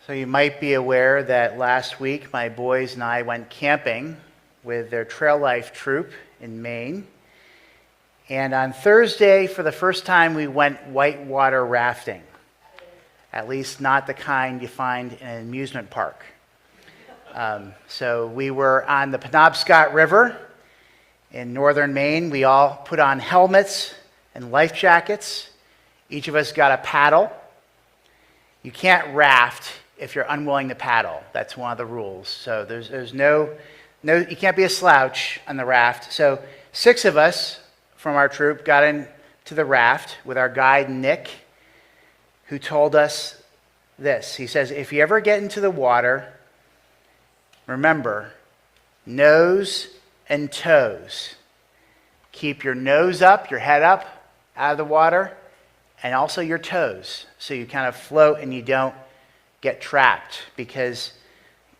So you might be aware that last week my boys and I went camping with their Trail Life troop in Maine. And on Thursday, for the first time, we went whitewater rafting. At least not the kind you find in an amusement park. So we were on the Penobscot River in northern Maine. We all put on helmets and life jackets. Each of us got a paddle. You can't raft if you're unwilling to paddle. That's one of the rules. So there's no, you can't be a slouch on the raft. So 6 of us from our troop got into the raft with our guide, Nick, who told us this. He says, if you ever get into the water, remember, nose and toes. Keep your nose up, your head up out of the water, and also your toes, so you kind of float and you don't get trapped. Because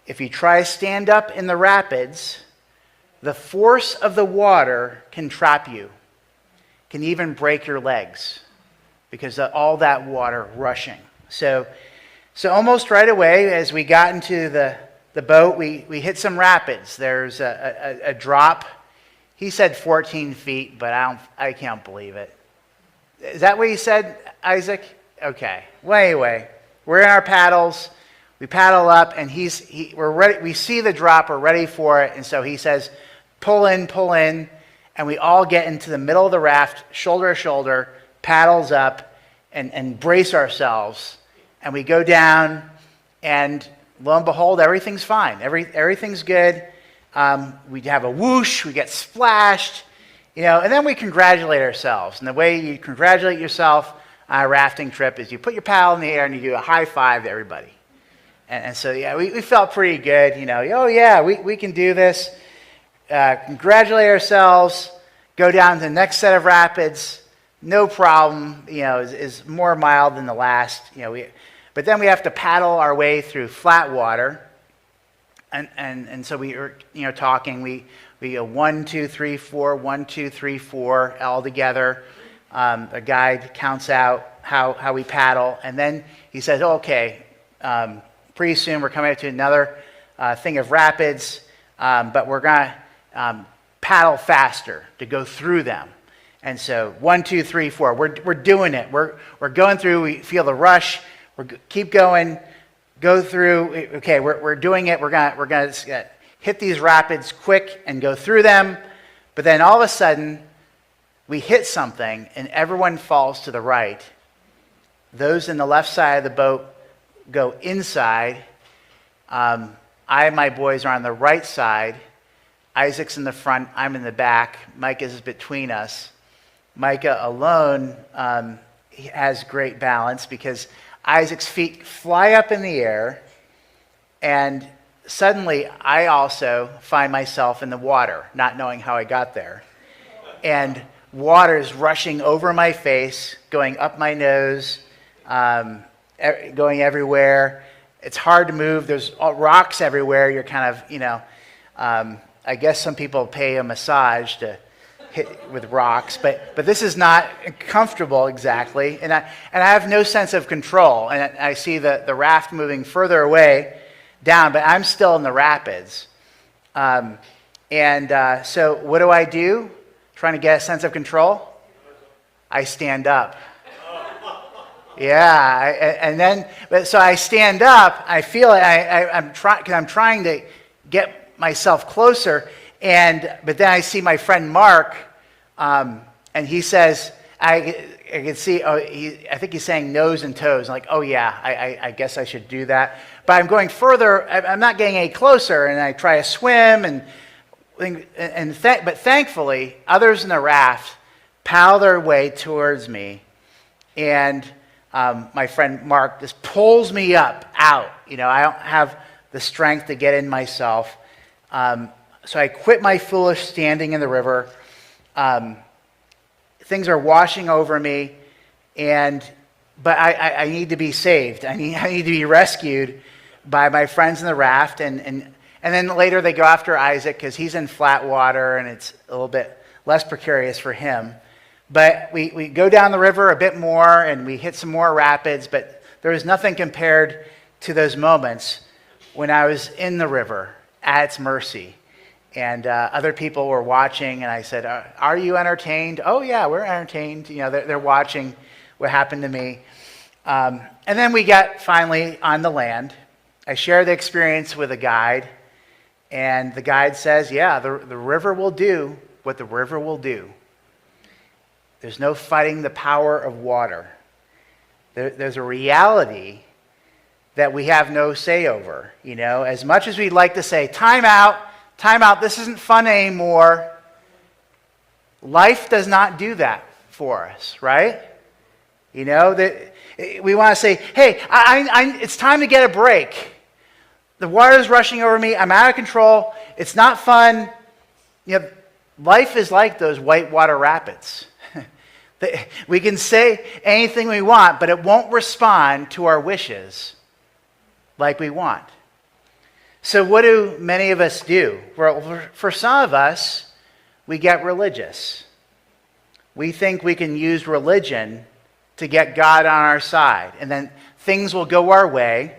if you try to stand up in the rapids, the force of the water can trap you, can even break your legs because of all that water rushing. So almost right away, as we got into the boat, we hit some rapids. There's a drop. He said 14 feet, but I can't believe it. Is that what he said, Isaac? Okay. Well, anyway, we're in our paddles. We paddle up, and we're ready. We see the drop. We're ready for it. And so he says, pull in, and we all get into the middle of the raft, shoulder to shoulder, paddles up, and brace ourselves. And we go down, and lo and behold, everything's fine. Everything's good. We have a whoosh. We get splashed. And then we congratulate ourselves. And the way you congratulate yourself on a rafting trip is you put your paddle in the air and you do a high five to everybody. And so, yeah, we felt pretty good. Oh, yeah, we can do this. Congratulate ourselves. Go down to the next set of rapids. No problem. Is more mild than the last. But then we have to paddle our way through flat water. And so we were, talking. We go 1, 2, 3, 4, 1, 2, 3, 4 all together. A guide counts out how we paddle, and then he says, "Okay, pretty soon we're coming up to another thing of rapids, but we're gonna paddle faster to go through them." And so 1, 2, 3, 4, we're doing it. We're going through. We feel the rush. Keep going. Go through. Okay, we're doing it. We're gonna hit these rapids quick and go through them. But then all of a sudden, we hit something and everyone falls to the right. Those in the left side of the boat go inside. I and my boys are on the right side. Isaac's in the front. I'm in the back. Micah's between us. Micah alone has great balance because Isaac's feet fly up in the air, and suddenly I also find myself in the water, not knowing how I got there. And water is rushing over my face, going up my nose, going everywhere. It's hard to move. There's rocks everywhere. You're kind of, I guess some people pay a massage to hit with rocks, but this is not comfortable exactly. And I have no sense of control. And I see the raft moving further away down, but I'm still in the rapids. So what do? Trying to get a sense of control? I stand up. Yeah, so I stand up. I feel I'm trying to get myself closer, but then I see my friend Mark, and he says, I can see. I think he's saying nose and toes. I'm like, oh yeah, I guess I should do that. But I'm going further. I'm not getting any closer, and I try to swim but thankfully, others in the raft paddle their way towards me, and my friend Mark just pulls me out. I don't have the strength to get in myself, so I quit my foolish standing in the river. Things are washing over me, but I need to be saved. I need to be rescued by my friends in the raft, and then later they go after Isaac because he's in flat water and it's a little bit less precarious for him. But we go down the river a bit more and we hit some more rapids, but there is nothing compared to those moments when I was in the river at its mercy. And other people were watching, and I said, are you entertained? Oh, yeah, we're entertained. They're watching what happened to me. And then we got finally on the land. I shared the experience with a guide, and the guide says, yeah, the river will do what the river will do. There's no fighting the power of water. There's a reality that we have no say over. As much as we'd like to say, time out, this isn't fun anymore, life does not do that for us, right? That we want to say, hey, it's time to get a break. The water's rushing over me, I'm out of control, it's not fun. Life is like those whitewater rapids. We can say anything we want, but it won't respond to our wishes like we want. So what do many of us do? Well, for some of us, we get religious. We think we can use religion to get God on our side, and then things will go our way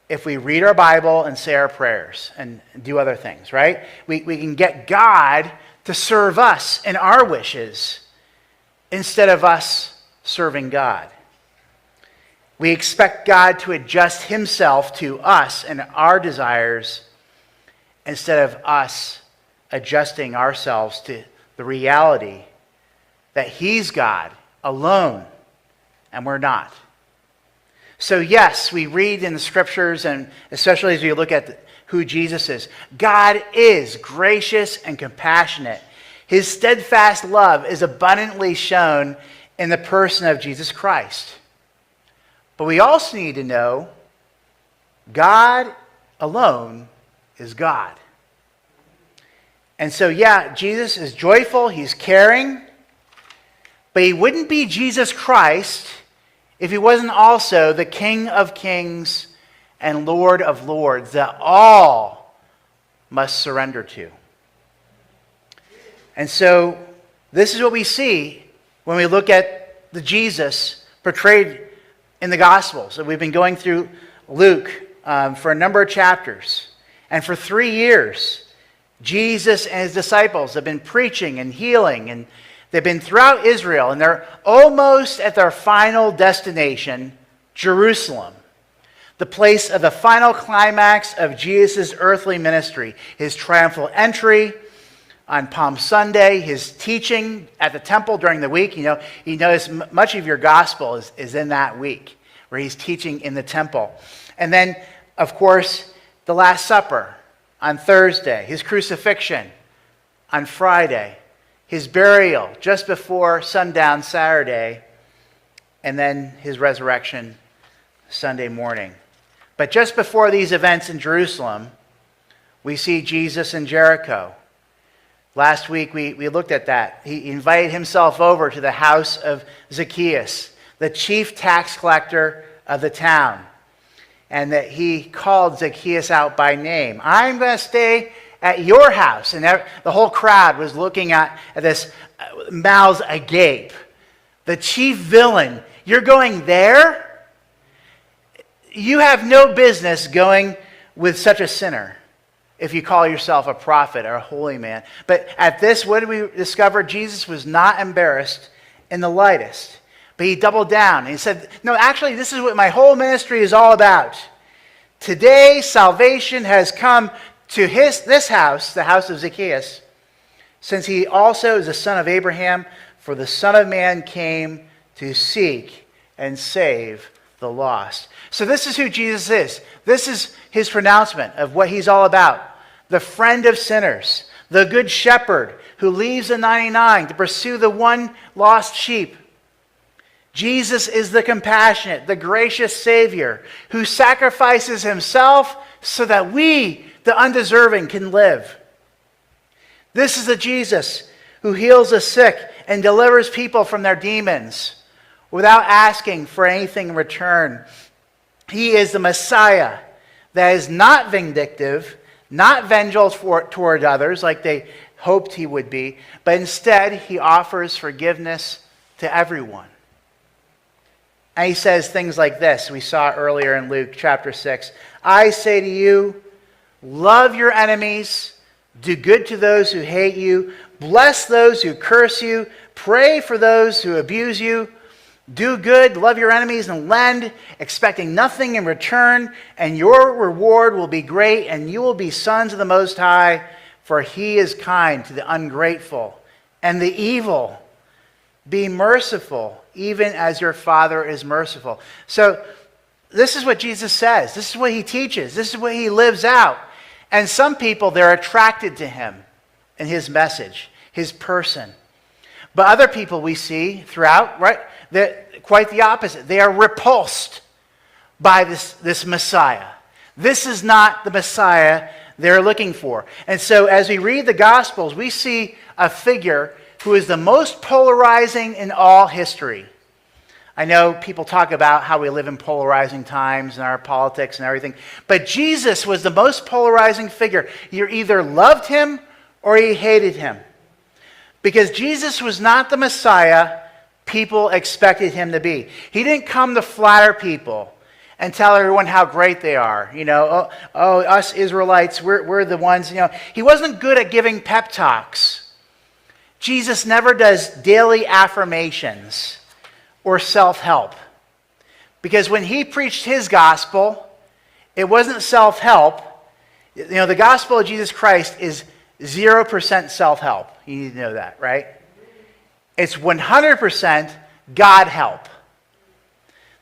if we read our Bible and say our prayers and do other things, right? We can get God to serve us and our wishes instead of us serving God. We expect God to adjust himself to us and our desires instead of us adjusting ourselves to the reality that he's God alone and we're not. So yes, we read in the scriptures, and especially as we look at who Jesus is, God is gracious and compassionate. His steadfast love is abundantly shown in the person of Jesus Christ. But we also need to know God alone is God. And so, yeah, Jesus is joyful, he's caring, but he wouldn't be Jesus Christ if he wasn't also the King of Kings and Lord of Lords that all must surrender to. And so this is what we see when we look at the Jesus portrayed in the Gospels. So we've been going through Luke for a number of chapters. And for 3 years, Jesus and his disciples have been preaching and healing, and they've been throughout Israel, and they're almost at their final destination, Jerusalem, the place of the final climax of Jesus' earthly ministry, his triumphal entry on Palm Sunday, his teaching at the temple during the week. You notice much of your gospel is in that week where he's teaching in the temple. And then, of course, the Last Supper on Thursday, his crucifixion on Friday, his burial just before sundown Saturday, and then his resurrection Sunday morning. But just before these events in Jerusalem, we see Jesus in Jericho. Last week we looked at that. He invited himself over to the house of Zacchaeus, the chief tax collector of the town, and that he called Zacchaeus out by name. I'm going to stay at your house. And the whole crowd was looking at this, mouths agape. The chief villain, you're going there? You have no business going with such a sinner if you call yourself a prophet or a holy man. But at this, what did we discover? Jesus was not embarrassed in the lightest. But he doubled down and he said, no, actually, this is what my whole ministry is all about. Today, salvation has come to this house, the house of Zacchaeus, since he also is the son of Abraham, for the Son of Man came to seek and save the lost. So this is who Jesus is. This is his pronouncement of what he's all about. The friend of sinners, the good shepherd who leaves the 99 to pursue the one lost sheep. Jesus is the compassionate, the gracious Savior who sacrifices himself so that we, the undeserving, can live. This is the Jesus who heals the sick and delivers people from their demons without asking for anything in return. He is the Messiah that is not vindictive, not vengeful toward others like they hoped he would be, but instead he offers forgiveness to everyone. And he says things like this. We saw earlier in Luke chapter 6. I say to you, love your enemies, do good to those who hate you, bless those who curse you, pray for those who abuse you, do good, love your enemies, and lend, expecting nothing in return, and your reward will be great, and you will be sons of the Most High, for he is kind to the ungrateful and the evil. Be merciful, even as your Father is merciful. So this is what Jesus says. This is what he teaches. This is what he lives out. And some people, they're attracted to him and his message, his person. But other people we see throughout, right, they're quite the opposite. They are repulsed by this Messiah. This is not the Messiah they're looking for. And so as we read the Gospels, we see a figure who is the most polarizing in all history. I know people talk about how we live in polarizing times in our politics and everything, but Jesus was the most polarizing figure. You either loved him or you hated him. Because Jesus was not the Messiah people expected him to be. He didn't come to flatter people and tell everyone how great they are. You know, us Israelites, we're the ones, you know. He wasn't good at giving pep talks. Jesus never does daily affirmations or self-help. Because when he preached his gospel, it wasn't self-help. You know, the gospel of Jesus Christ is 0% self-help. You need to know that, right? It's 100% God help.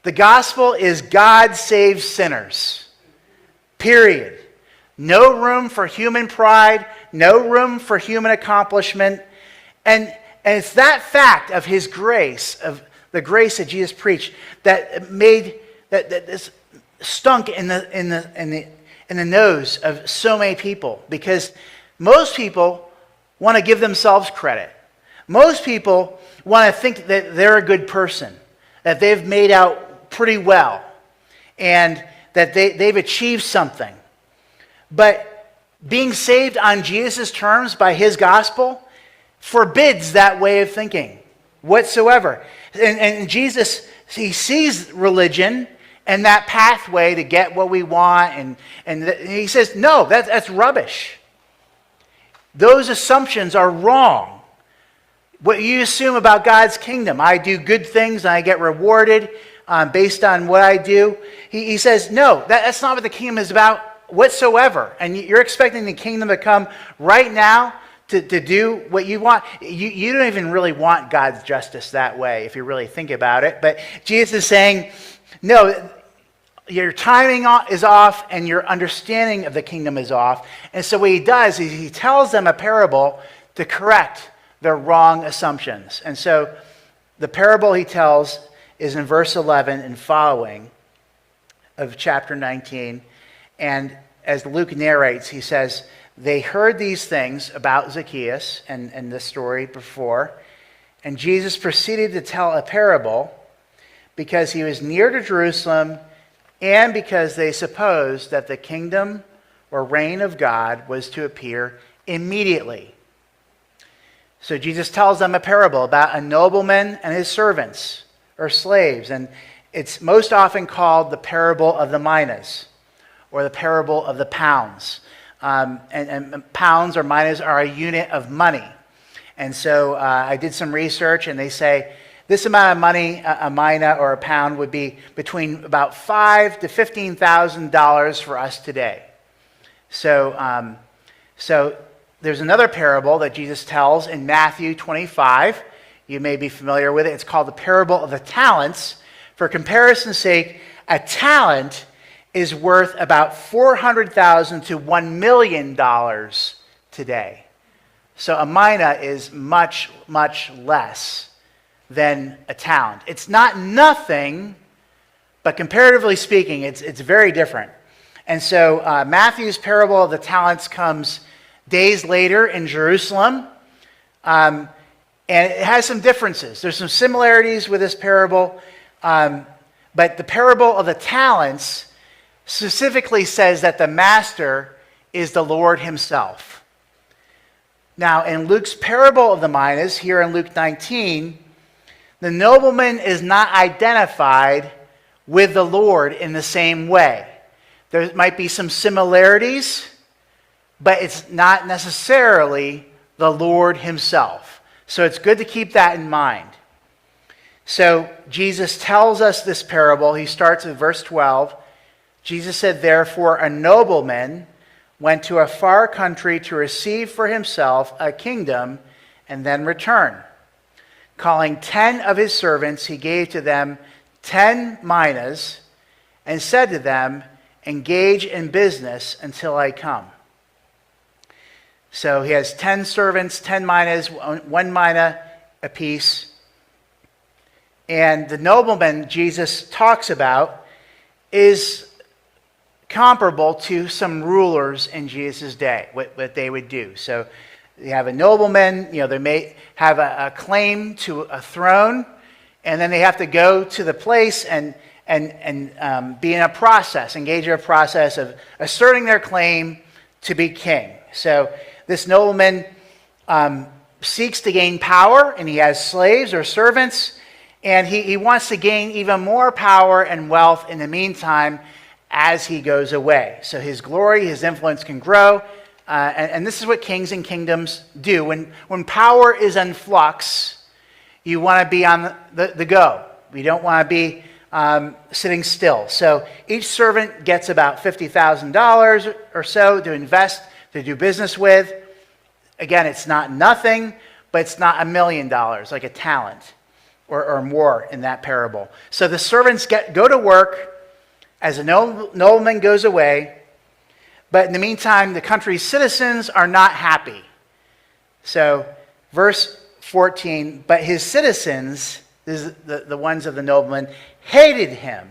The gospel is God saves sinners. Period. No room for human pride, no room for human accomplishment. And it's that fact of his grace, of the grace that Jesus preached, that made that this stunk in the nose of so many people. Because most people want to give themselves credit. Most people want to think that they're a good person, that they've made out pretty well, and that they've achieved something. But being saved on Jesus' terms by his gospel forbids that way of thinking whatsoever. And Jesus, he sees religion and that pathway to get what we want, and he says, no, that's rubbish. Those assumptions are wrong. What you assume about God's kingdom, I do good things and I get rewarded based on what I do. He says, no, that's not what the kingdom is about whatsoever. And you're expecting the kingdom to come right now to do what you want. You don't even really want God's justice that way if you really think about it. But Jesus is saying, no, your timing is off and your understanding of the kingdom is off. And so what he does is he tells them a parable to correct their wrong assumptions. And so the parable he tells is in verse 11 and following of chapter 19. And as Luke narrates, he says, they heard these things about Zacchaeus and the story before, and Jesus proceeded to tell a parable because he was near to Jerusalem and because they supposed that the kingdom or reign of God was to appear immediately. So Jesus tells them a parable about a nobleman and his servants or slaves, and it's most often called the parable of the minas or the parable of the pounds. And pounds or minas are a unit of money. And so I did some research, and they say this amount of money, a mina or a pound, would be between about $5,000 to $15,000 for us today. So there's another parable that Jesus tells in Matthew 25. You may be familiar with it. It's called the parable of the talents. For comparison's sake, a talent is worth about $400,000 to $1 million today. So a mina is much, much less than a talent. It's not nothing, but comparatively speaking, it's very different. And so Matthew's parable of the talents comes days later in Jerusalem, and it has some differences. There's some similarities with this parable, but the parable of the talents specifically says that the master is the Lord himself. Now, in Luke's parable of the minas, here in Luke 19, the nobleman is not identified with the Lord in the same way. There might be some similarities, but it's not necessarily the Lord himself. So it's good to keep that in mind. So Jesus tells us this parable. He starts at verse 12. Jesus said, "Therefore, a nobleman went to a far country to receive for himself a kingdom and then return. Calling 10 of his servants, he gave to them 10 minas and said to them, 'Engage in business until I come.'" So he has 10 servants, 10 minas, 1 mina apiece. And the nobleman Jesus talks about is comparable to some rulers in Jesus' day, what they would do. So you have a nobleman, they may have a claim to a throne, and then they have to go to the place and be in a process, engage in a process of asserting their claim to be king. So this nobleman seeks to gain power, and he has slaves or servants, and he wants to gain even more power and wealth in the meantime as he goes away. So his glory, his influence can grow, and this is what kings and kingdoms do. When power is in flux, you want to be on the go. You don't want to be sitting still. So each servant gets about $50,000 or so to invest, to do business with. Again, it's not nothing, but it's not $1 million, like a talent or more in that parable. So the servants go to work as a nobleman goes away, but in the meantime, the country's citizens are not happy. So verse 14, but his citizens, this is the ones of the nobleman, hated him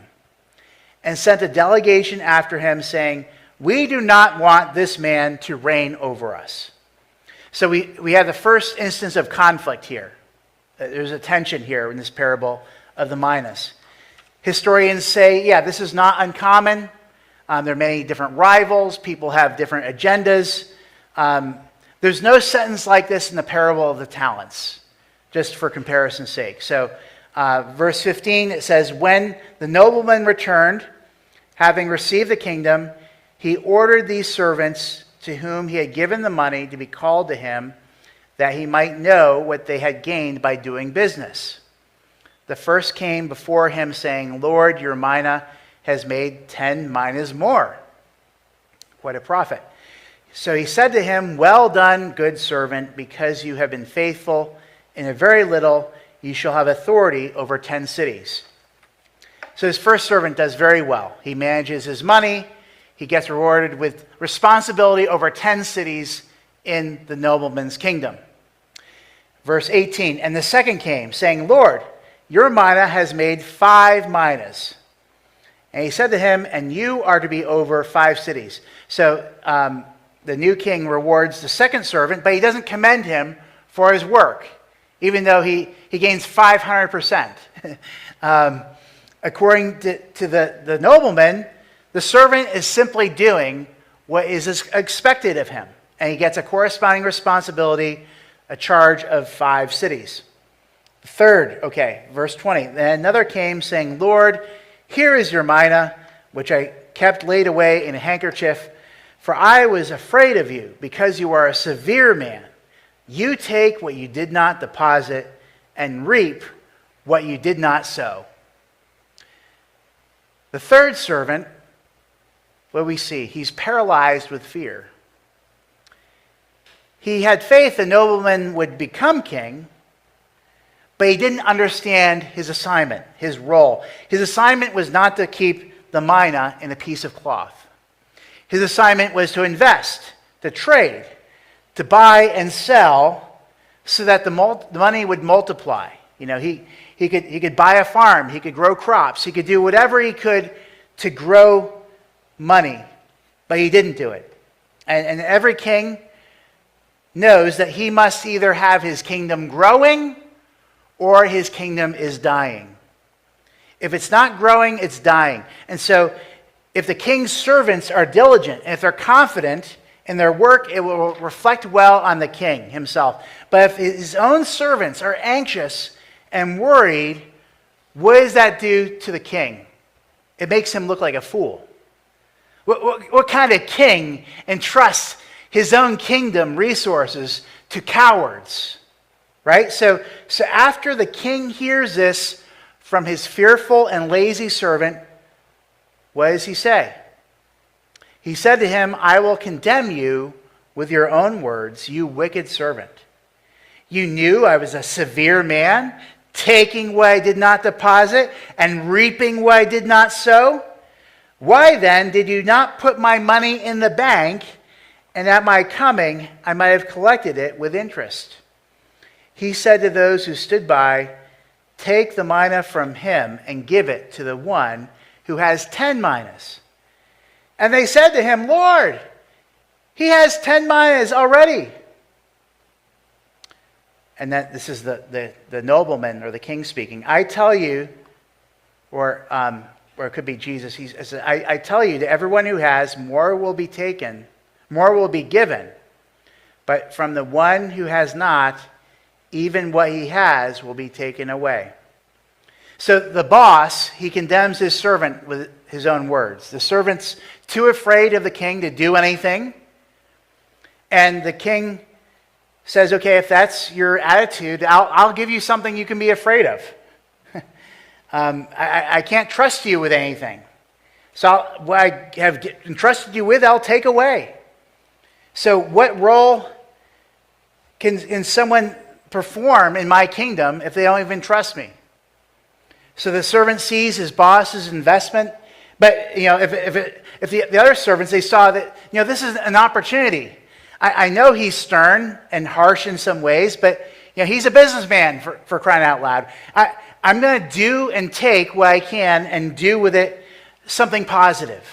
and sent a delegation after him saying, "We do not want this man to reign over us." So we have the first instance of conflict here. There's a tension here in this parable of the minas. Historians say, yeah, this is not uncommon. There are many different rivals. People have different agendas. There's no sentence like this in the parable of the talents, just for comparison's sake. So verse 15, it says, "When the nobleman returned, having received the kingdom, he ordered these servants to whom he had given the money to be called to him, that he might know what they had gained by doing business. The first came before him, saying, 'Lord, your mina has made 10 minas more.'" Quite a profit. So he said to him, "Well done, good servant, because you have been faithful in a very little, you shall have authority over 10 cities." So his first servant does very well. He manages his money. He gets rewarded with responsibility over 10 cities in the nobleman's kingdom. Verse 18, "And the second came, saying, 'Lord, your mina has made 5 minas.' And he said to him, 'And you are to be over 5 cities.'" So the new king rewards the second servant, but he doesn't commend him for his work, even though he gains 500%. According to the nobleman, the servant is simply doing what is expected of him, and he gets a corresponding responsibility, a charge of 5 cities. Third, verse 20, "Then another came, saying, 'Lord, here is your mina, which I kept laid away in a handkerchief, for I was afraid of you, because you are a severe man. You take what you did not deposit and reap what you did not sow.'" The third servant, what do we see? He's paralyzed with fear. He had faith the nobleman would become king, but he didn't understand his assignment, his role. His assignment was not to keep the mina in a piece of cloth. His assignment was to invest, to trade, to buy and sell so that the money would multiply. He could buy a farm, he could grow crops, he could do whatever he could to grow money, but he didn't do it. And every king knows that he must either have his kingdom growing or his kingdom is dying. If it's not growing, it's dying. And so if the king's servants are diligent, and if they're confident in their work, it will reflect well on the king himself. But if his own servants are anxious and worried, what does that do to the king? It makes him look like a fool. What kind of king entrusts his own kingdom resources to cowards? Right? So after the king hears this from his fearful and lazy servant, what does he say? He said to him, I will condemn you with your own words, you wicked servant. You knew I was a severe man, taking what I did not deposit and reaping what I did not sow. Why then did you not put my money in the bank, and at my coming I might have collected it with interest? He said to those who stood by, take the mina from him and give it to the one who has 10 minas. And they said to him, Lord, he has 10 minas already. And that this is the nobleman or the king speaking. I tell you, or it could be Jesus, he says, I tell you, to everyone who has, more will be taken, more will be given. But from the one who has not, even what he has will be taken away. So the boss, he condemns his servant with his own words. The servant's too afraid of the king to do anything. And the king says, okay, if that's your attitude, I'll give you something you can be afraid of. I can't trust you with anything. So what I have entrusted you with, I'll take away. So what role can someone perform in my kingdom if they don't even trust me? So the servant sees his boss's investment, but if the other servants, they saw that this is an opportunity. I know he's stern and harsh in some ways, but he's a businessman for crying out loud. I'm going to do and take what I can and do with it something positive.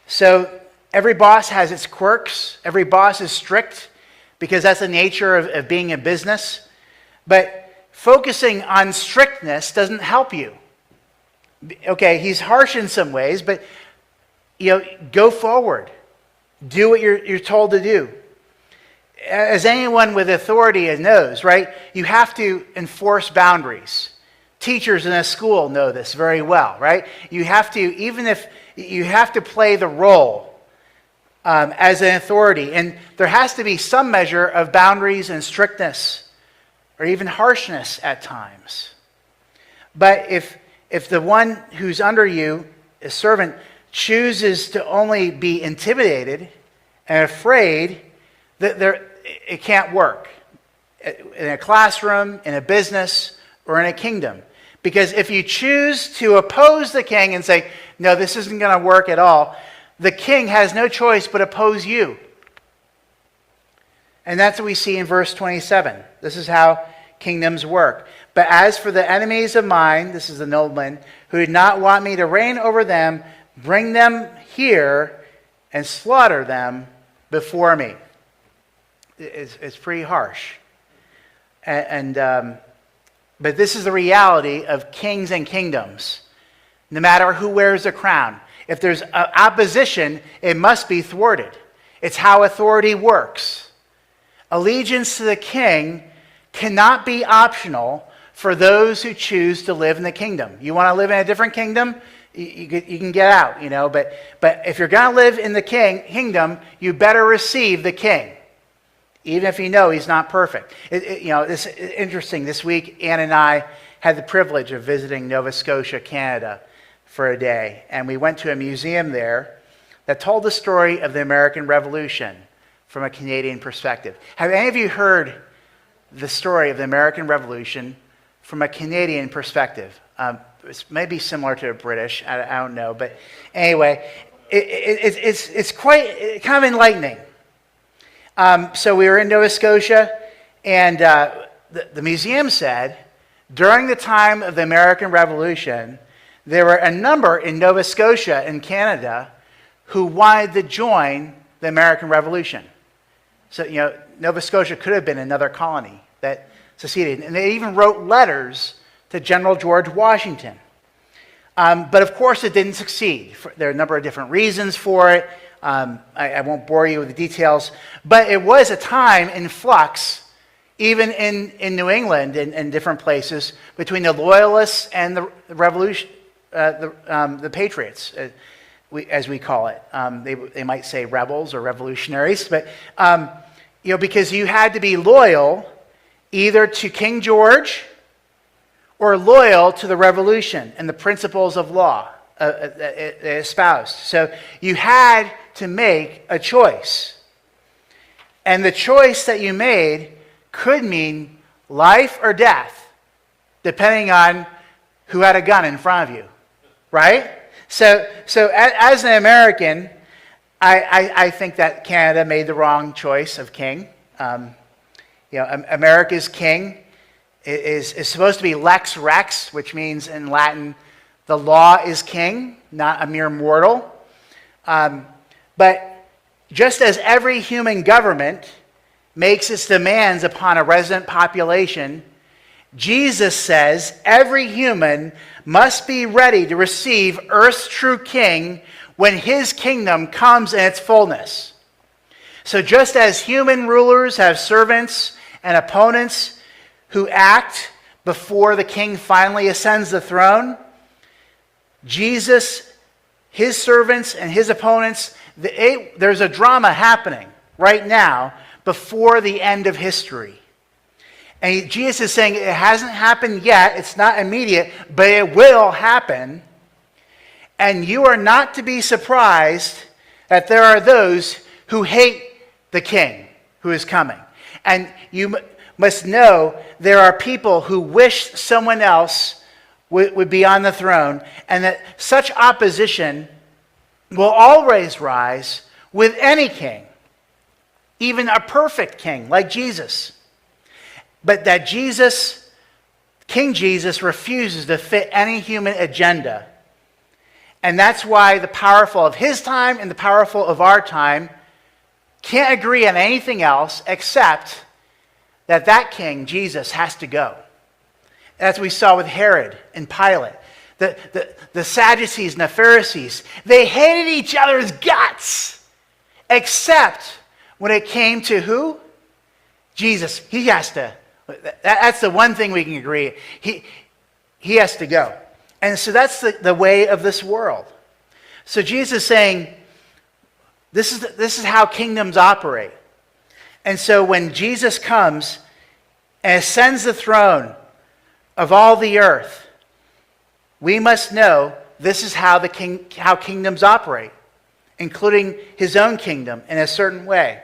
So every boss has its quirks. Every boss is strict because that's the nature of being a business. But focusing on strictness doesn't help you. Okay, he's harsh in some ways, but go forward. Do what you're told to do. As anyone with authority knows, right? You have to enforce boundaries. Teachers in a school know this very well, right? You have to, even if you have to play the role as an authority, and there has to be some measure of boundaries and strictness, or even harshness at times. But if the one who's under you, a servant, chooses to only be intimidated and afraid, it can't work in a classroom, in a business, or in a kingdom. Because if you choose to oppose the king and say, no, this isn't going to work at all, the king has no choice but oppose you. And that's what we see in verse 27. This is how kingdoms work. But as for the enemies of mine, this is the nobleman, who did not want me to reign over them, bring them here and slaughter them before me. It's pretty harsh. But this is the reality of kings and kingdoms. No matter who wears the crown. If there's opposition, it must be thwarted. It's how authority works. Allegiance to the king cannot be optional for those who choose to live in the kingdom. You want to live in a different kingdom? You can get out, But if you're going to live in the kingdom, you better receive the king. Even if you know he's not perfect. It's interesting. This week, Ann and I had the privilege of visiting Nova Scotia, Canada, for a day. And we went to a museum there that told the story of the American Revolution from a Canadian perspective. Have any of you heard the story of the American Revolution from a Canadian perspective? It's maybe similar to a British. I don't know. But anyway, it's quite kind of enlightening. So we were in Nova Scotia, and the museum said, during the time of the American Revolution, there were a number in Nova Scotia and Canada who wanted to join the American Revolution. So, Nova Scotia could have been another colony that seceded. And they even wrote letters to General George Washington. But of course, it didn't succeed. There are a number of different reasons for it. I won't bore you with the details, but it was a time in flux even in New England and different places, between the Loyalists and the revolution, the Patriots, as we call it. They might say rebels or revolutionaries, but because you had to be loyal either to King George or loyal to the revolution and the principles of law espoused. So you had to make a choice. And the choice that you made could mean life or death, depending on who had a gun in front of you, right? So as an American, I think that Canada made the wrong choice of king. America's king is supposed to be lex rex, which means in Latin, the law is king, not a mere mortal. But just as every human government makes its demands upon a resident population, Jesus says every human must be ready to receive Earth's true king when his kingdom comes in its fullness. So just as human rulers have servants and opponents who act before the king finally ascends the throne, Jesus, his servants and his opponents, there's a drama happening right now before the end of history. And Jesus is saying it hasn't happened yet, it's not immediate, but it will happen. And you are not to be surprised that there are those who hate the king who is coming. And you must know there are people who wish someone else would be on the throne, and that such opposition will always rise with any king, even a perfect king like Jesus. But that King Jesus, refuses to fit any human agenda. And that's why the powerful of his time and the powerful of our time can't agree on anything else except that king, Jesus, has to go. As we saw with Herod and Pilate. The Sadducees and the Pharisees, they hated each other's guts, except when it came to who? Jesus. He has to. That's the one thing we can agree. He has to go. And so that's the way of this world. So Jesus is saying, this is how kingdoms operate. And so when Jesus comes and ascends the throne of all the earth, we must know this is how kingdoms operate, including his own kingdom in a certain way.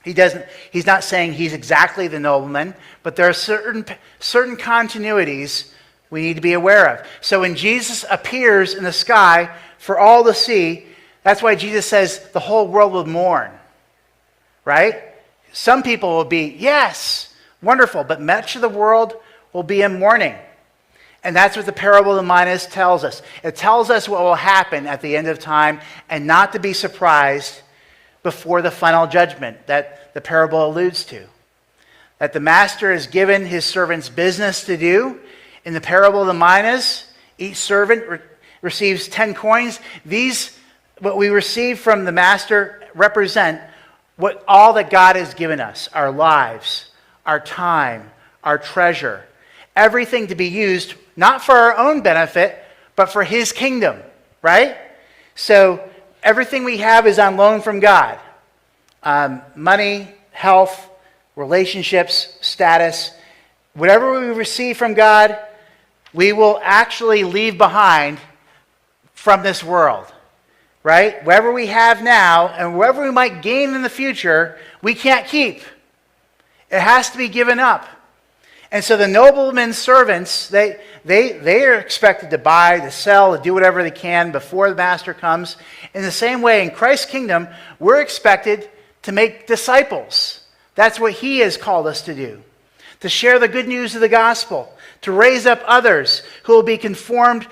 He's not saying he's exactly the nobleman, but there are certain continuities we need to be aware of. So when Jesus appears in the sky for all to see, that's why Jesus says the whole world will mourn, right? Some people will be, yes, wonderful, but much of the world will be in mourning. And that's what the parable of the minas tells us. It tells us what will happen at the end of time, and not to be surprised before the final judgment that the parable alludes to. That the master has given his servants business to do. In the parable of the minas, each servant receives 10 coins. These, what we receive from the master, represent all that God has given us. Our lives, our time, our treasure. Everything to be used, not for our own benefit, but for his kingdom, right? So everything we have is on loan from God. Money, health, relationships, status. Whatever we receive from God, we will actually leave behind from this world, right? Whatever we have now and whatever we might gain in the future, we can't keep. It has to be given up. And so the noblemen's servants, they are expected to buy, to sell, to do whatever they can before the master comes. In the same way, in Christ's kingdom, we're expected to make disciples. That's what he has called us to do. To share the good news of the gospel. To raise up others who will be conformed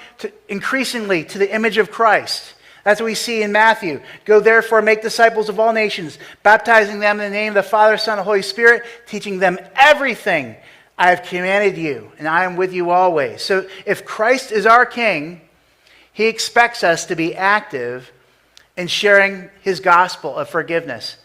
increasingly to the image of Christ. That's what we see in Matthew. Go therefore, make disciples of all nations, baptizing them in the name of the Father, Son, and Holy Spirit, teaching them everything I have commanded you, and I am with you always. So if Christ is our King, he expects us to be active in sharing his gospel of forgiveness,